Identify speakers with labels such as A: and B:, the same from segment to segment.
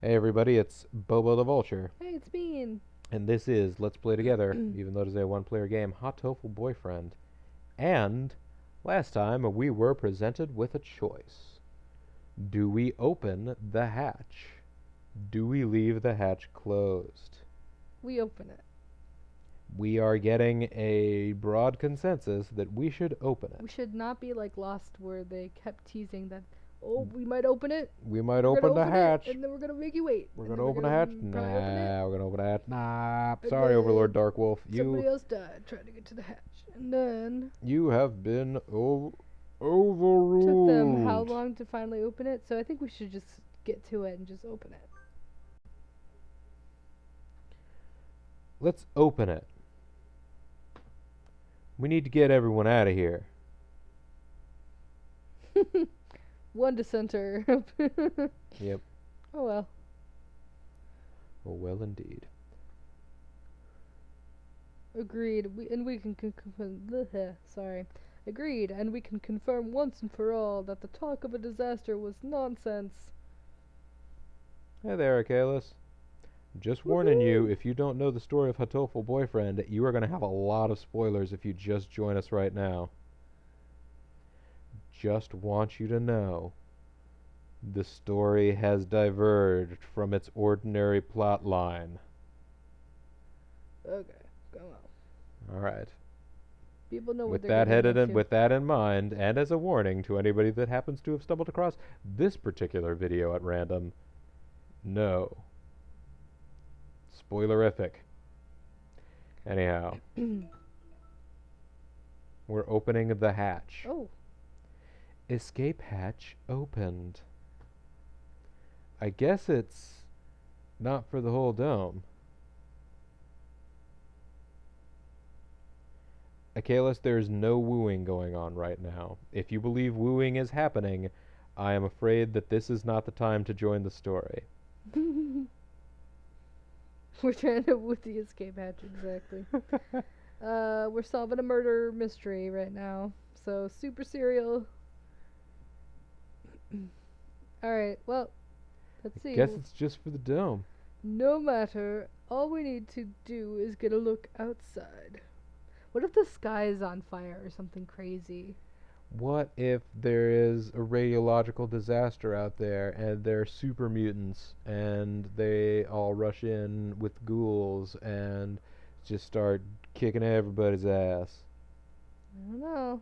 A: Hey everybody, it's Bobo the Vulture,
B: Hey, it's Bean.
A: and this is Let's Play Together, even though it is a one-player game, Hatoful Boyfriend. And last time we were presented with a choice. Do we open the hatch? Do we leave the hatch closed?
B: We open it.
A: We are getting a broad consensus that we should open
B: We
A: it.
B: should not be like Lost, where they kept teasing that, oh, we might open it.
A: We might
B: We're gonna
A: open the
B: open it,
A: hatch.
B: and then we're gonna make you wait,
A: We're
B: and
A: gonna
B: then we're
A: open the
B: gonna
A: hatch?
B: probably open it,
A: Nah, we're gonna open the hatch. Nah,
B: and
A: sorry, Overlord
B: then
A: Darkwolf.
B: somebody else died trying to get to the hatch, and then
A: You have been
B: took them how
A: overruled.
B: long to finally open it. So I think we should just get to it and just open
A: Let's open it. We need to get everyone out of here.
B: it. One dissenter.
A: Yep.
B: Oh well.
A: Oh, well, indeed.
B: Agreed. We can sorry. Agreed, and we can confirm once and for all that the talk of a disaster was nonsense.
A: Hey there, Akalis. Just warning you,
B: Woohoo!
A: if you don't know the story of Hatoful Boyfriend, you are going to have a lot of spoilers if you just join us right now. Just want you to know, the story has diverged from its ordinary plot line.
B: Okay, go on.
A: Alright.
B: People know what
A: With
B: they're
A: that
B: getting
A: headed in,
B: into.
A: with that in mind, and as a warning to anybody that happens to have stumbled across this particular video at random, no. Spoilerific. Anyhow, we're opening the hatch.
B: Oh,
A: Escape hatch opened. I guess it's not for the whole dome. Akalis, there's no wooing going on right now. If you believe wooing is happening, I am afraid that this is not the time to join the story.
B: we're trying to with the escape hatch exactly. We're solving a murder mystery right now. So super serial. All right. Well, let's see.
A: Guess it's just for the dome.
B: No matter. All we need to do is get a look outside. What if the sky is on fire or something crazy?
A: What if there is a radiological disaster out there and they're super mutants and they all rush in with ghouls and just start kicking everybody's ass?
B: I don't know.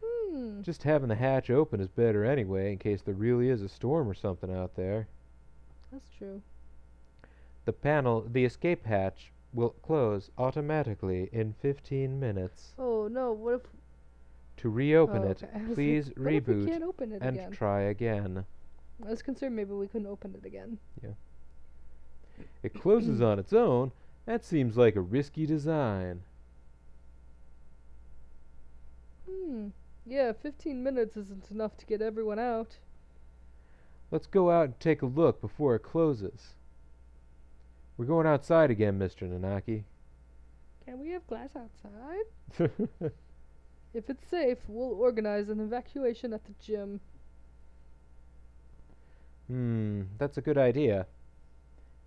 B: Hmm.
A: Just having the hatch open is better anyway in case there really is a storm or something out there.
B: That's true.
A: The escape hatch will close automatically in 15 minutes.
B: Oh no. What if?
A: To
B: Oh,
A: reopen it,
B: okay. I was like,
A: please
B: what if we
A: reboot
B: can't open it
A: and
B: again?
A: try again.
B: I was concerned maybe we couldn't open it again.
A: Yeah. It closes on its own. That seems like a risky design.
B: Hmm. Yeah, 15 minutes isn't enough to get everyone out.
A: Let's go out and take a look before it closes. We're going outside again, Mr. Nanaki.
B: Can we have glass outside? If it's safe, we'll organize an evacuation at the gym.
A: That's a good idea.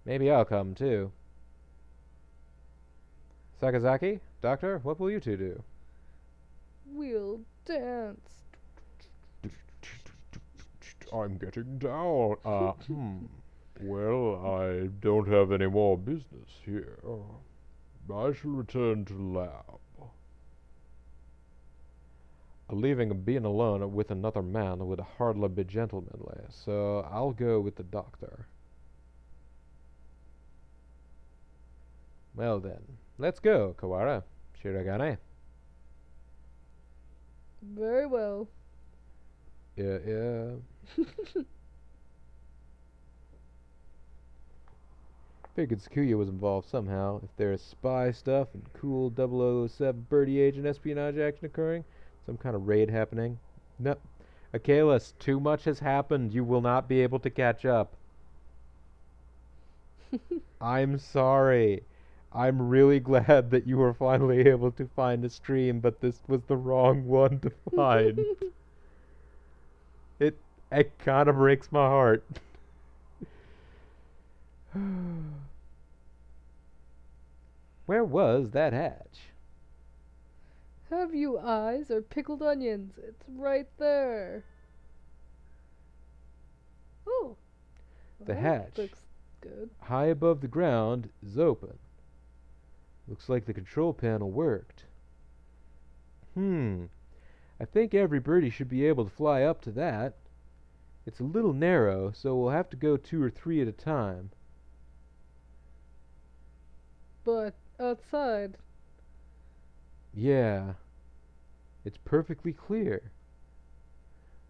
A: Maybe I'll come too. Sakazaki, Doctor, what will you two do?
B: We'll dance.
A: I'm getting down. Well, I don't have any more business here. I shall return to the lab. Leaving being alone with another man would hardly be gentlemanly, so I'll go with the doctor. Well then, let's go, Kawara. Shiragane.
B: Very well.
A: Yeah, yeah. Figured Sakuya was involved somehow. If there's spy stuff and cool 007 birdie agent espionage action occurring, some kind of raid happening. No. Akalis, too much has happened. You will not be able to catch up. I'm sorry. I'm really glad that you were finally able to find a stream, but this was the wrong one to find. It kind of breaks my heart. Where was that hatch?
B: Have you eyes or pickled onions? It's right there. Oh, well,
A: The
B: that
A: hatch,
B: looks good.
A: high above the ground, is open. Looks like the control panel worked. I think every birdie should be able to fly up to that. It's a little narrow, so we'll have to go 2 or 3 at a time.
B: But outside,
A: Yeah, it's perfectly clear.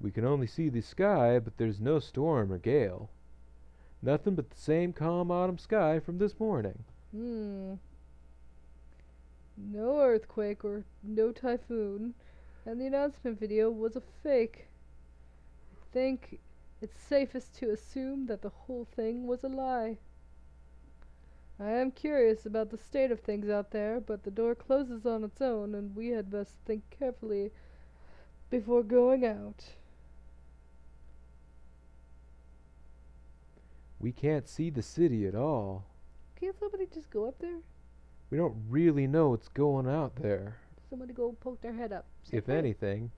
A: We can only see the sky, but there's no storm or gale. Nothing but the same calm autumn sky from this morning.
B: no earthquake or no typhoon, and the announcement video was a fake. I think it's safest to assume that the whole thing was a lie. I am curious about the state of things out there, but the door closes on its own, and we had best think carefully before going out.
A: We can't see the city at all.
B: Can't somebody just go up there?
A: We don't really know what's going out there.
B: Somebody go poke their head up.
A: If anything.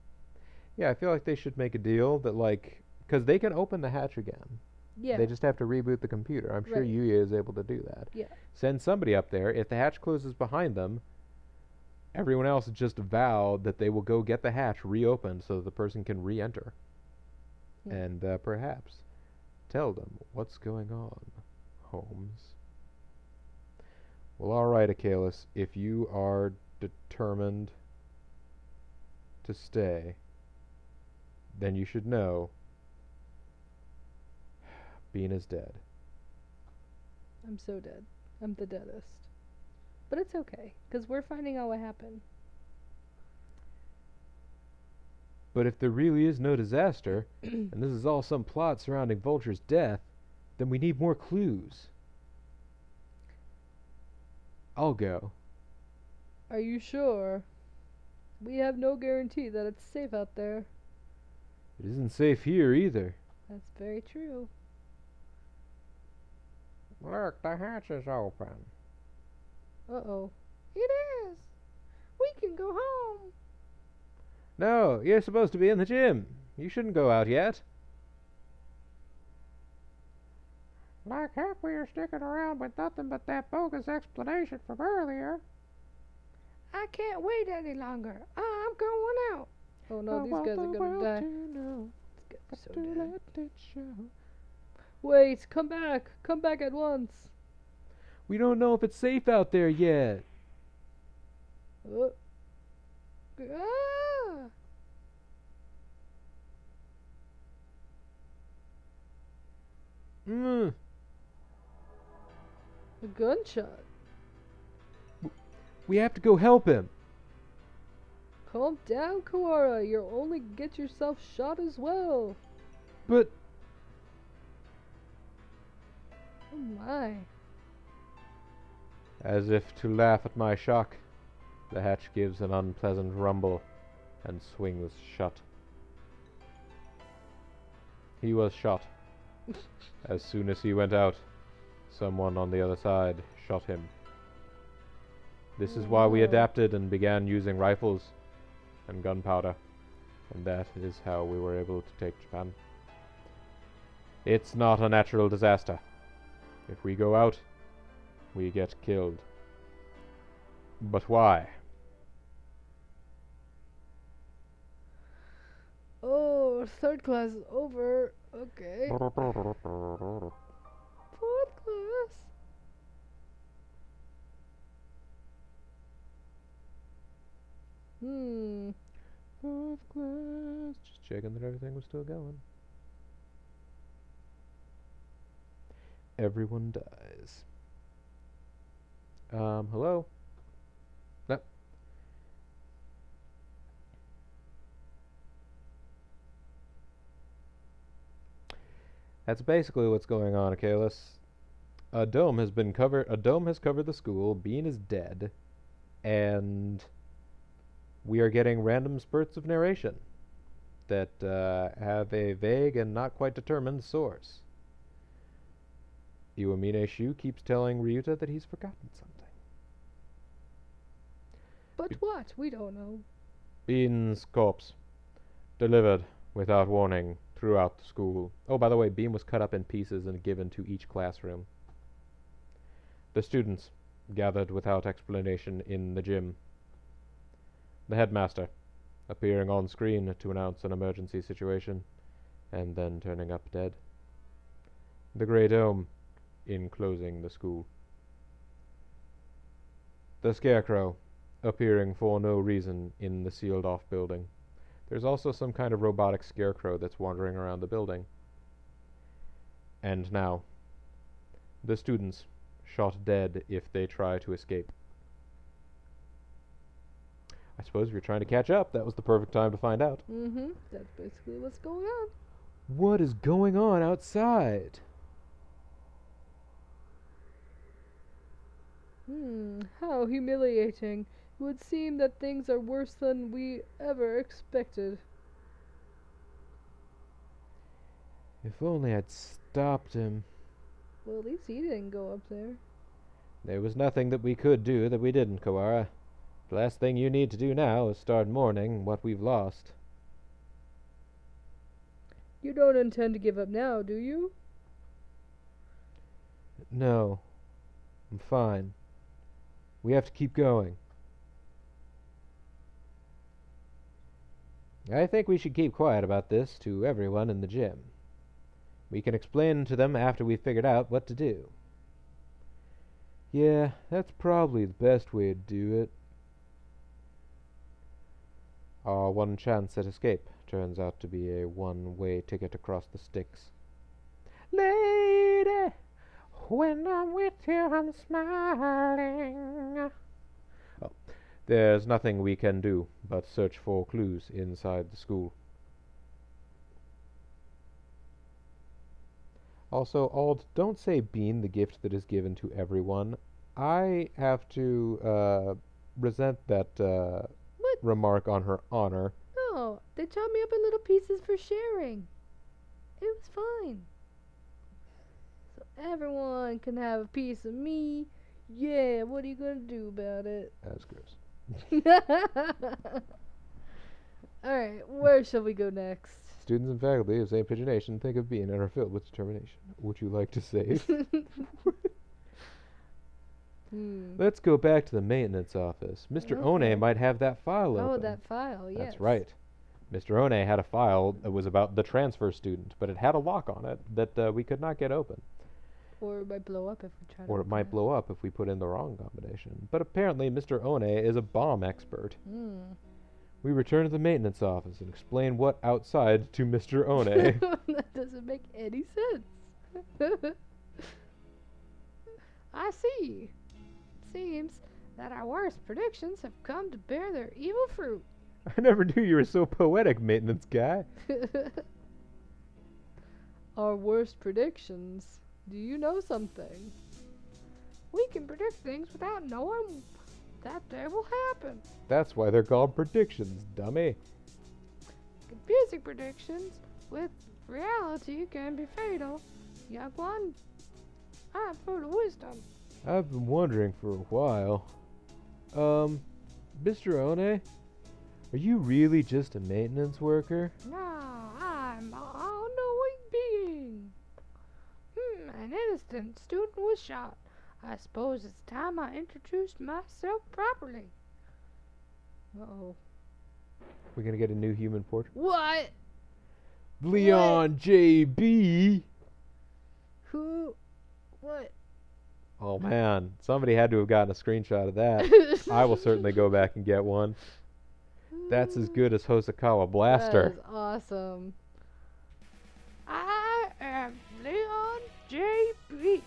A: Yeah, I feel like they should make a deal that, like, because they can open the hatch again.
B: Yeah.
A: They just have to reboot the computer. I'm sure
B: Right.
A: Yuya is able to do that.
B: Yeah.
A: Send somebody up there. If the hatch closes behind them, everyone else just vow that they will go get the hatch reopened so that the person can re-enter.
B: Yeah.
A: And perhaps tell them what's going on, Holmes. Well, all right, Achilles. If you are determined to stay, then you should know Bean is dead.
B: I'm so dead. I'm the deadest. But it's okay, because we're finding out what happened.
A: But if there really is no disaster, and this is all some plot surrounding Vulture's death, then we need more clues. I'll go.
B: Are you sure? We have no guarantee that it's safe out there.
A: It isn't safe here either.
B: That's very true.
A: Look, the hatch is open.
B: Uh-oh. It is! We can go home!
A: No, you're supposed to be in the gym. You shouldn't go out yet. Like heck we are sticking around with nothing but that bogus explanation from earlier.
B: I can't wait any longer. I'm going out. Oh no, these guys are gonna die. These guys are so dead. Wait, come back. Come back at once.
A: We don't know if it's safe out there yet.
B: Ah! A gunshot.
A: We have to go help him.
B: Calm down, Kawara. You'll only get yourself shot as well.
A: But
B: Oh my.
A: as if to laugh at my shock, the hatch gives an unpleasant rumble and swings shut. He was shot. As soon as he went out, someone on the other side shot him. This is why we
B: Oh.
A: adapted and began using rifles and gunpowder, and that is how we were able to take Japan. It's not a natural disaster. If we go out, we get killed. But why?
B: Oh, third class is over. Okay. Fourth class.
A: Fourth class. Just checking that everything was still going. Everyone dies. Hello? No. That's basically what's going on, Achilles. A dome has covered the school, Bean is dead, and we are getting random spurts of narration that have a vague and not quite determined source. Iwamine Shu keeps telling Ryuta that he's forgotten something.
B: But what? We don't know.
A: Bean's corpse. Delivered, without warning, throughout the school. Oh, by the way, Bean was cut up in pieces and given to each classroom. The students gathered without explanation in the gym. The headmaster, appearing on screen to announce an emergency situation, and then turning up dead. The Grey Dome, enclosing the school. The Scarecrow, appearing for no reason in the sealed-off building. There's also some kind of robotic scarecrow that's wandering around the building. And now, the students, shot dead if they try to escape. I suppose if you're trying to catch up, that was the perfect time to find out.
B: Mm-hmm. That's basically what's going on.
A: What is going on outside?
B: How humiliating. It would seem that things are worse than we ever expected.
A: If only I'd stopped him.
B: Well, at least he didn't go up there.
A: There was nothing that we could do that we didn't, Kawara. The last thing you need to do now is start mourning what we've lost.
B: You don't intend to give up now, do you?
A: No. I'm fine. We have to keep going. I think we should keep quiet about this to everyone in the gym. We can explain to them after we've figured out what to do. Yeah, that's probably the best way to do it. Our one chance at escape turns out to be a one-way ticket across the Styx. Lady, when I'm with you, I'm smiling. Oh, there's nothing we can do but search for clues inside the school. Also, Ald, don't say Bean the gift that is given to everyone. I have to resent that remark on her honor.
B: No, they chopped me up in little pieces for sharing. It was fine. So everyone can have a piece of me. Yeah, what are you gonna do about it?
A: That's gross.
B: Alright, where shall we go next?
A: Students and faculty of St. Pigeonation think of Bean and are filled with determination. Would you like to save? Let's go back to the maintenance office. Mr.
B: Okay.
A: One might have that file open.
B: Oh, that file, yes.
A: That's right. Mr. One had a file that was about the transfer student, but it had a lock on it that we could not get open.
B: Or it might blow up if we try to
A: Or it
B: open
A: might blow up if we put in the wrong combination. But apparently Mr. One is a bomb expert. We return to the maintenance office and explain what outside to Mr. One.
B: That doesn't make any sense. I see. Seems that our worst predictions have come to bear their evil fruit.
A: I never knew you were so poetic, maintenance guy.
B: Our worst predictions. Do you know something? We can predict things without knowing that they will happen.
A: That's why they're called predictions, dummy.
B: Confusing predictions with reality can be fatal. Young one, I have food of wisdom.
A: I've been wondering for a while. Mr. One, are you really just a maintenance worker?
B: No, I'm an all-knowing being. An innocent student was shot. I suppose it's time I introduced myself properly. Uh-oh.
A: We're gonna get a new human portrait?
B: What?
A: Leon J.B.
B: Who? What?
A: Oh man, somebody had to have gotten a screenshot of that. I will certainly go back and get one. That's as good as Hosokawa Blaster.
B: That is awesome. I am Leon J.B.,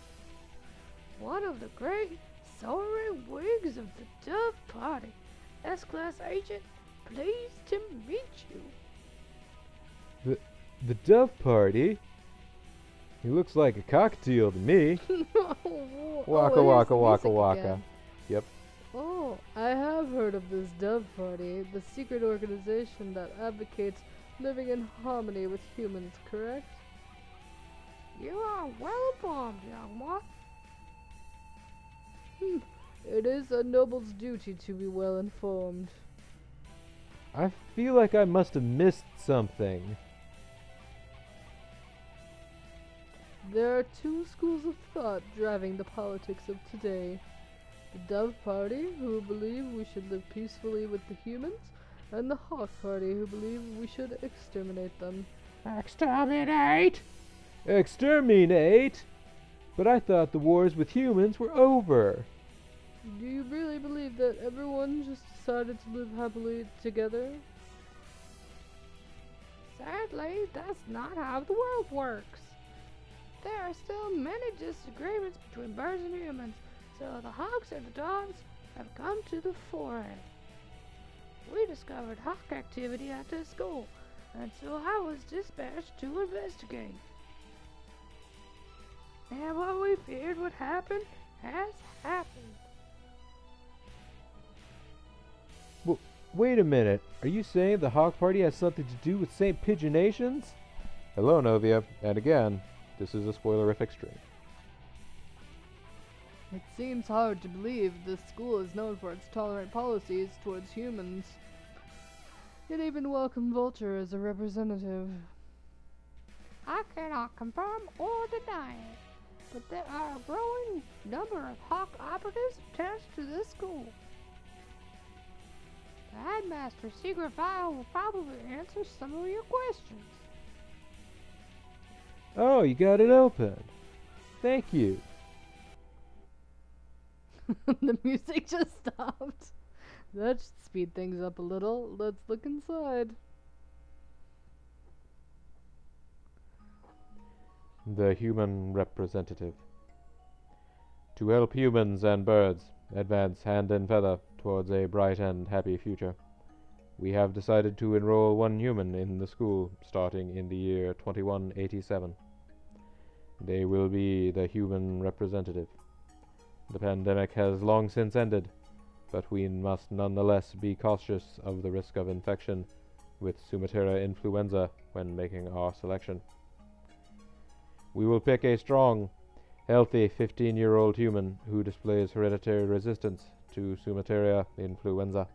B: one of the great soaring wings of the Dove Party. S-Class Agent, pleased to meet you.
A: The Dove Party? He looks like a cockatiel to me. Waka waka waka waka. Yep.
B: Oh, I have heard of this Dove Party, the secret organization that advocates living in harmony with humans, correct? You are well informed, young one. It It is a noble's duty to be well informed.
A: I feel like I must have missed something.
B: There are two schools of thought driving the politics of today. The Dove Party, who believe we should live peacefully with the humans, and the Hawk Party, who believe we should exterminate them.
A: Exterminate! Exterminate? But I thought the wars with humans were over.
B: Do you really believe that everyone just decided to live happily together?
C: Sadly, that's not how the world works. There are still many disagreements between birds and humans, so the hawks and the doves have come to the foray. We discovered hawk activity at this school, and so I was dispatched to investigate. And what we feared would happen has happened.
A: Wait a minute. Are you saying the Hawk Party has something to do with St. Pigeonations? Hello, Novia. And again, this is a spoilerific stream.
B: It seems hard to believe this school is known for its tolerant policies towards humans. It even welcomed Vulture as a representative.
C: I cannot confirm or deny it, but there are a growing number of hawk operatives attached to this school. The headmaster's secret file will probably answer some of your questions.
A: Oh, you got it open. Thank you.
B: The music just stopped. That should speed things up a little. Let's look inside.
A: The human representative. To help humans and birds advance hand and feather towards a bright and happy future, we have decided to enroll one human in the school starting in the year 2187. They will be the human representative. The pandemic has long since ended, but we must nonetheless be cautious of the risk of infection with Sumatera influenza when making our selection. We will pick a strong, healthy 15-year-old human who displays hereditary resistance to Sumatera influenza.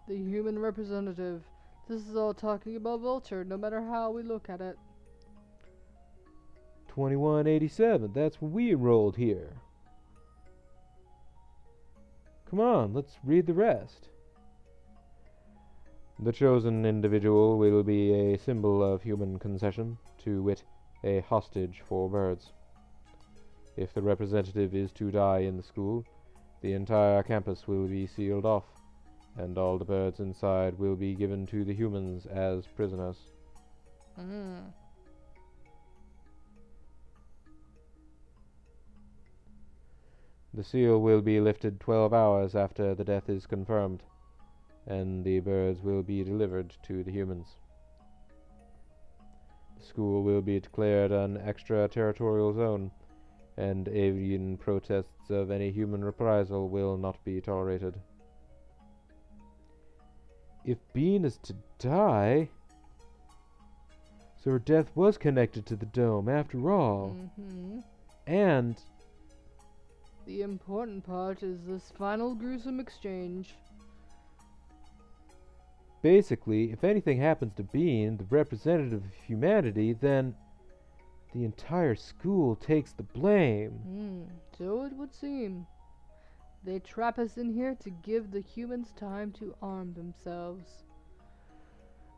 B: The human representative. This is all talking about Vulture, no matter how we look at it.
A: 2187, that's when we enrolled here. Come on, let's read the rest. The chosen individual will be a symbol of human concession, to wit, a hostage for birds. If the representative is to die in the school, the entire campus will be sealed off, and all the birds inside will be given to the humans as prisoners. The seal will be lifted 12 hours after the death is confirmed, and the birds will be delivered to the humans. The school will be declared an extraterritorial zone, and avian protests of any human reprisal will not be tolerated. If Bean is to die, so her death was connected to the dome after all. And
B: the important part is this final gruesome exchange.
A: basically, if anything happens to Bean, the representative of humanity, then the entire school takes the blame.
B: So it would seem. They trap us in here to give the humans time to arm themselves.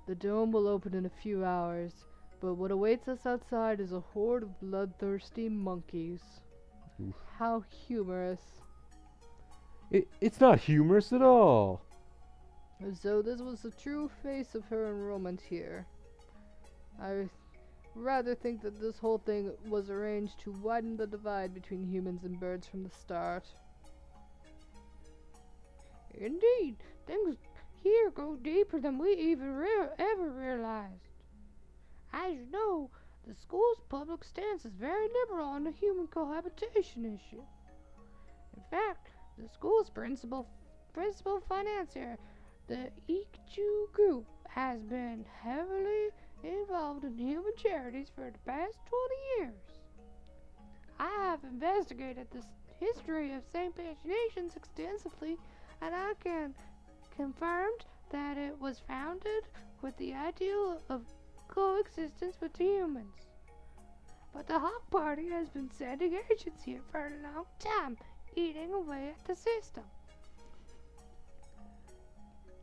B: The dome will open in a few hours, but what awaits us outside is a horde of bloodthirsty monkeys.
A: Oof.
B: How humorous.
A: It's not humorous at all.
B: So this was the true face of her enrollment here. I rather think that this whole thing was arranged to widen the divide between humans and birds from the start.
C: Indeed, things here go deeper than we even ever realized. As you know, the school's public stance is very liberal on the human cohabitation issue. In fact, the school's principal financier, the Ikju Group, has been heavily involved in human charities for the past 20 years. I have investigated this history of same-page nations extensively, and I can confirmed that it was founded with the ideal of coexistence with humans. But the Hawk Party has been sending agents here for a long time, eating away at the system.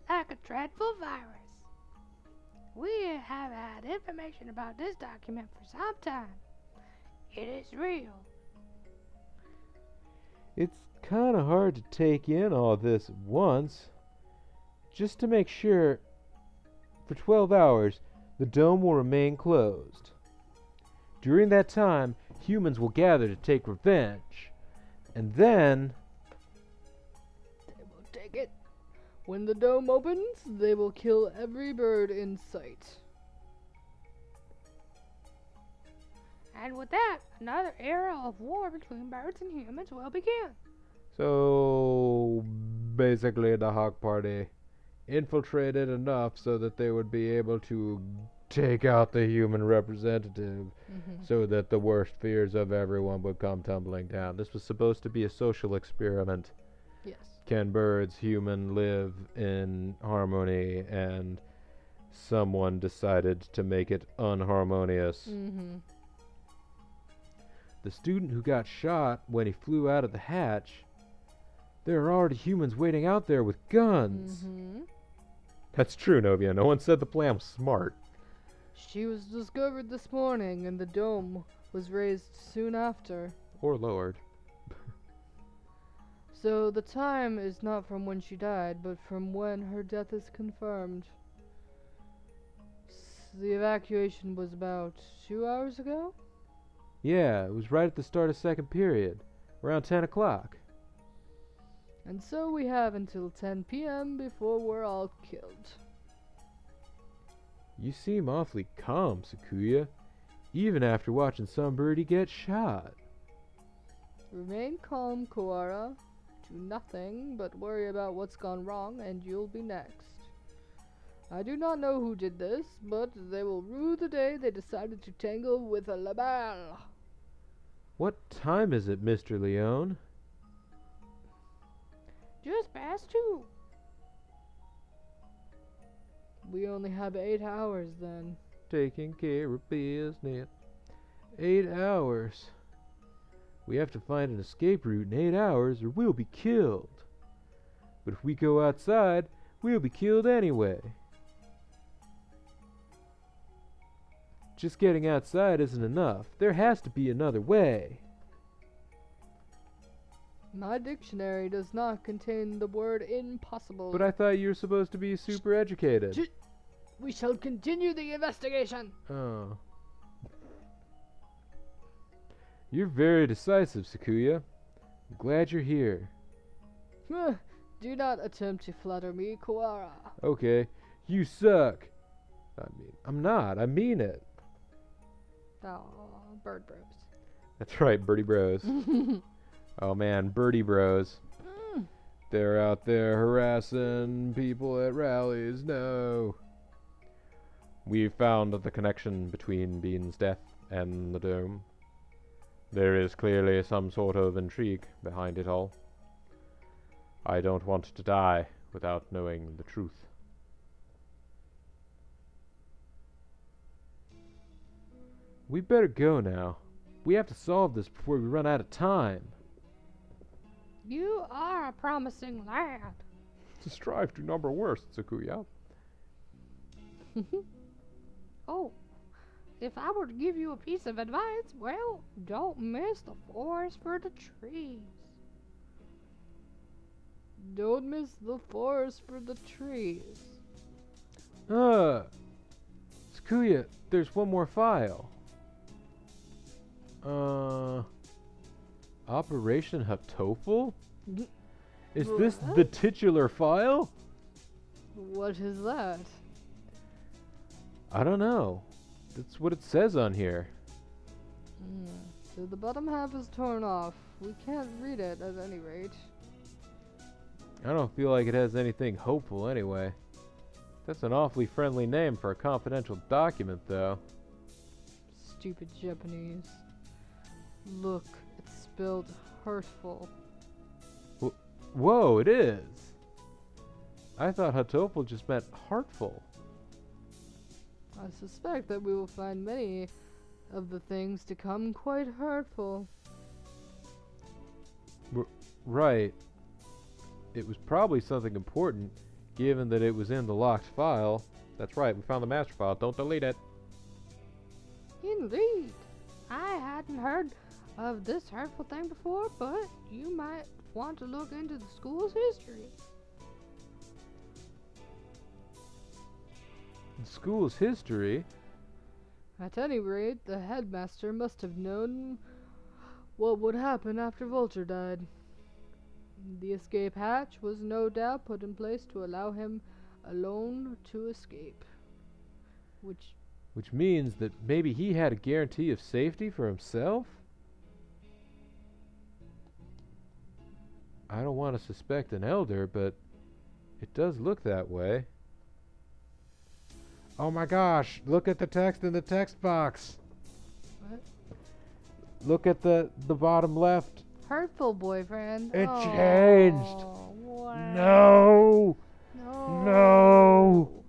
C: Like a dreadful virus. We have had information about this document for some time. It is real.
A: It's kind of hard to take in all this at once. Just to make sure, for 12 hours, the dome will remain closed. During that time, humans will gather to take revenge. And then...
B: They will take it. When the dome opens, they will kill every bird in sight.
C: And with that, another era of war between birds and humans will begin.
A: So, basically the Hawk Party infiltrated enough so that they would be able to take out the human representative so that the worst fears of everyone would come tumbling down. This was supposed to be a social experiment.
B: Yes.
A: Can birds, human live in harmony? And someone decided to make it unharmonious. The student who got shot when he flew out of the hatch, there are already humans waiting out there with guns. That's true, Novia. No one said the plan was smart.
B: She was discovered this morning, and the dome was raised soon after.
A: Or lowered.
B: So the time is not from when she died, but from when her death is confirmed. The evacuation was about 2 hours ago?
A: Yeah, it was right at the start of second period, around 10 o'clock.
B: And so we have until 10 p.m. before we're all killed.
A: You seem awfully calm, Sakuya, even after watching some birdie get shot.
B: Remain calm, Koara. Do nothing but worry about what's gone wrong, and you'll be next. I do not know who did this, but they will rue the day they decided to tangle with a labelle.
A: What time is it, Mr. Leone?
C: Just past 2.
B: We only have 8 hours then.
A: Taking care of business. 8 hours. We have to find an escape route in 8 hours or we'll be killed. But if we go outside, we'll be killed anyway. Just getting outside isn't enough. There has to be another way.
B: My dictionary does not contain the word impossible.
A: But I thought you were supposed to be super educated.
B: We shall continue the investigation.
A: Oh. You're very decisive, Sakuya. I'm glad you're here.
B: Do not attempt to flatter me, Koara.
A: Okay, you suck. I'm not. I mean it.
B: Oh, bird bros.
A: That's right, birdie bros. Oh man, birdie bros. They're out there harassing people at rallies. No. We found the connection between Bean's death and the dome. There is clearly some sort of intrigue behind it all. I don't want to die without knowing the truth. We better go now. We have to solve this before we run out of time.
C: You are a promising lad.
A: To strive to number worst, Sakuya.
C: Oh, if I were to give you a piece of advice, well, don't miss the forest for the trees.
B: Don't miss the forest for the trees.
A: Sakuya, there's one more file. Operation Hatoful? Is this the titular file?
B: What is that?
A: I don't know. That's what it says on here.
B: So the bottom half is torn off. We can't read it at any rate.
A: I don't feel like it has anything hopeful anyway. That's an awfully friendly name for a confidential document, though.
B: Stupid Japanese. Look, it's spelled hurtful.
A: Whoa, it is. I thought Hatoful just meant heartful.
B: I suspect that we will find many of the things to come quite hurtful.
A: Right. It was probably something important, given that it was in the locked file. That's right, we found the master file. Don't delete it.
C: Indeed. I hadn't heard of this hurtful thing before, but you might want to look into the school's history.
A: The school's history?
B: At any rate, the headmaster must have known what would happen after Vulture died. The escape hatch was no doubt put in place to allow him alone to escape.
A: Which means that maybe he had a guarantee of safety for himself? I don't want to suspect an elder, but it does look that way. Oh my gosh, look at the text in the text box.
B: What?
A: Look at the bottom left.
C: Hurtful boyfriend.
A: It changed.
C: What?
A: No!
C: No.
A: No!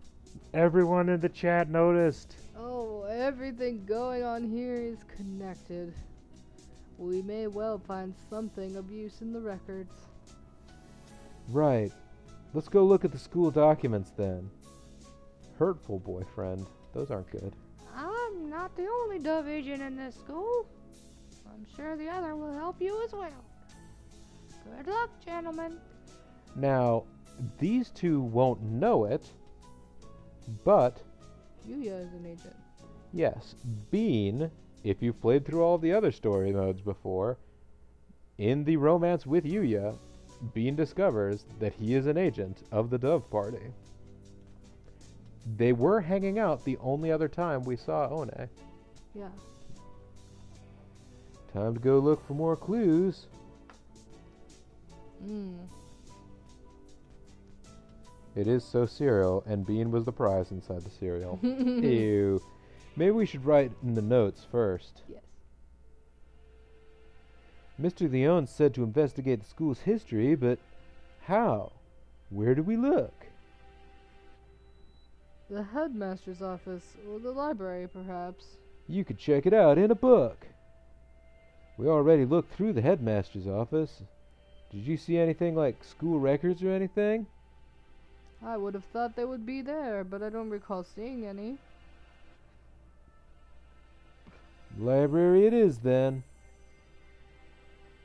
A: Everyone in the chat noticed.
B: Oh, everything going on here is connected. We may well find something of use in the records.
A: Right. Let's go look at the school documents then. Hurtful boyfriend. Those aren't good.
C: I'm not the only Dove agent in this school. I'm sure the other will help you as well. Good luck, gentlemen.
A: Now, these two won't know it, but
B: Yuya is an agent.
A: yes, Bean, if you've played through all the other story modes before, in the romance with Yuya, Bean discovers that he is an agent of the Dove Party. They were hanging out the only other time we saw One.
B: Yeah.
A: Time to go look for more clues. It is so cereal, and Bean was the prize inside the cereal. Ew. Maybe we should write in the notes first.
B: Yes.
A: Mr. Leone said to investigate the school's history, but how? Where do we look?
B: The headmaster's office, or the library, perhaps.
A: You could check it out in a book. We already looked through the headmaster's office. Did you see anything like school records or anything?
B: I would have thought they would be there, but I don't recall seeing any.
A: Library it is then.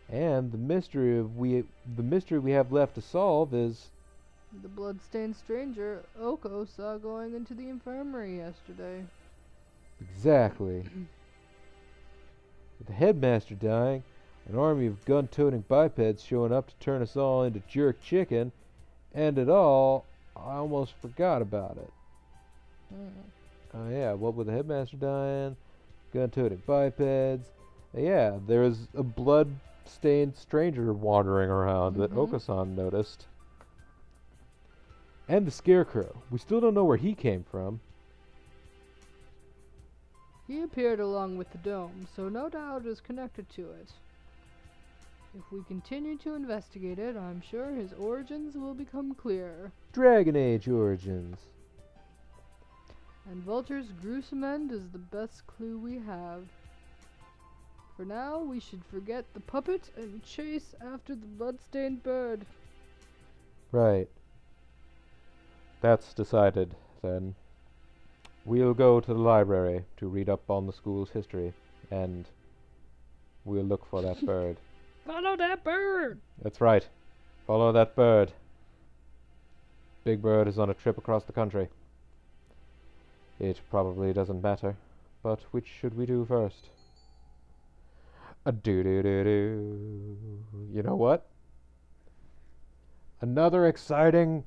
A: And the mystery we have left to solve is
B: The blood-stained stranger Oko saw going into the infirmary yesterday.
A: exactly. With the headmaster dying, an army of gun-toting bipeds showing up to turn us all into jerk chicken, and it all, I almost forgot about it. Oh yeah, what with the headmaster dying, gun-toting bipeds, yeah, there's a blood-stained stranger wandering around that Okasan noticed. And the scarecrow. We still don't know where he came from.
B: He appeared along with the dome, so no doubt is connected to it. If we continue to investigate it, I'm sure his origins will become clearer.
A: Dragon Age origins.
B: And Vulture's gruesome end is the best clue we have. For now, we should forget the puppet and chase after the bloodstained bird.
A: Right. That's decided, then. We'll go to the library to read up on the school's history, and we'll look for that bird.
B: Follow that bird!
A: That's right. Follow that bird. Big Bird is on a trip across the country. It probably doesn't matter, but which should we do first? A-do-do-do-do. You know what? Another exciting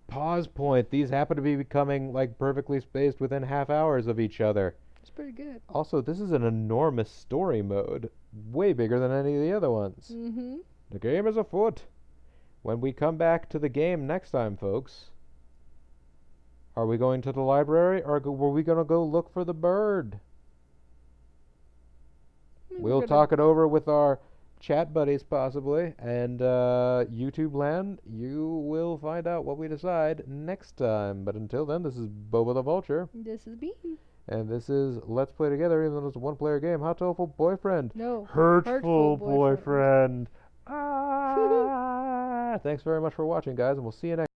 A: pause point. These happen to be becoming like perfectly spaced within half hours of each other.
B: It's pretty good.
A: Also, this is an enormous story mode. Way bigger than any of the other ones.
B: Mm-hmm.
A: The game is afoot. When we come back to the game next time, folks, are we going to the library or were we going to go look for the bird? We'll talk it over with our chat buddies, possibly. And YouTube land, you will find out what we decide next time. But until then, this is Boba the Vulture.
B: This is Bean.
A: And this is Let's Play Together, even though it's a one-player game. Hatoful Boyfriend.
B: No.
A: Hurtful
B: Boyfriend.
A: Boyfriend. Ah! Thanks very much for watching, guys, and we'll see you next